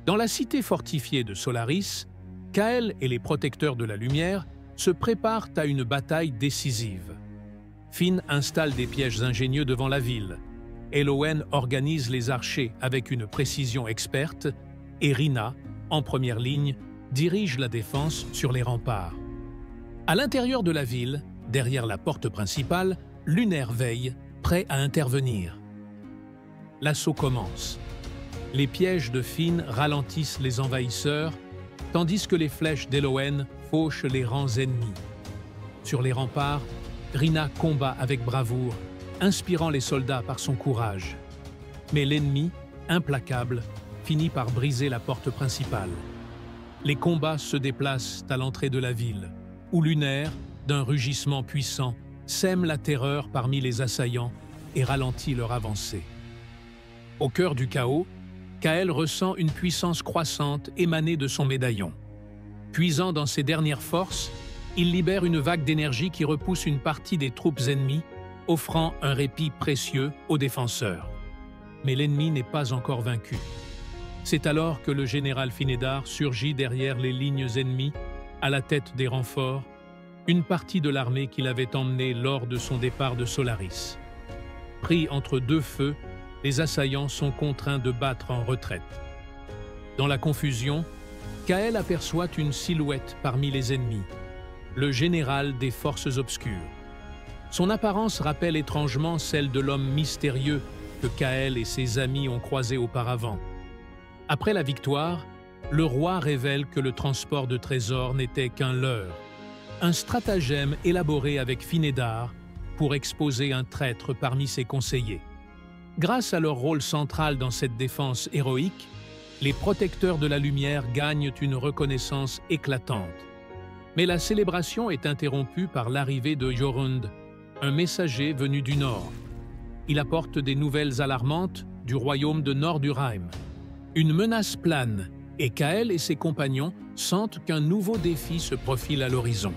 Dans la cité fortifiée de Solaris, Kael et les protecteurs de la lumière se préparent à une bataille décisive. Finn installe des pièges ingénieux devant la ville. Elowen organise les archers avec une précision experte et Rina, en première ligne, dirige la défense sur les remparts. À l'intérieur de la ville, derrière la porte principale, Lunaire veille, prêt à intervenir. L'assaut commence. Les pièges de Finn ralentissent les envahisseurs, tandis que les flèches d'Elowen fauchent les rangs ennemis. Sur les remparts, Rina combat avec bravoure, inspirant les soldats par son courage. Mais l'ennemi, implacable, finit par briser la porte principale. Les combats se déplacent à l'entrée de la ville, où Lunaire, d'un rugissement puissant, sème la terreur parmi les assaillants et ralentit leur avancée. Au cœur du chaos, Kael ressent une puissance croissante émanée de son médaillon. Puisant dans ses dernières forces, il libère une vague d'énergie qui repousse une partie des troupes ennemies, offrant un répit précieux aux défenseurs. Mais l'ennemi n'est pas encore vaincu. C'est alors que le général Finnédar surgit derrière les lignes ennemies, à la tête des renforts, une partie de l'armée qu'il avait emmenée lors de son départ de Solaris. Pris entre deux feux, les assaillants sont contraints de battre en retraite. Dans la confusion, Kael aperçoit une silhouette parmi les ennemis, le général des forces obscures. Son apparence rappelle étrangement celle de l'homme mystérieux que Kael et ses amis ont croisé auparavant. Après la victoire, le roi révèle que le transport de trésors n'était qu'un leurre, un stratagème élaboré avec Finnédar pour exposer un traître parmi ses conseillers. Grâce à leur rôle central dans cette défense héroïque, les protecteurs de la lumière gagnent une reconnaissance éclatante. Mais la célébration est interrompue par l'arrivée de Jorund, un messager venu du nord. Il apporte des nouvelles alarmantes du royaume de Nordurheim. Une menace plane, et Kael et ses compagnons sentent qu'un nouveau défi se profile à l'horizon.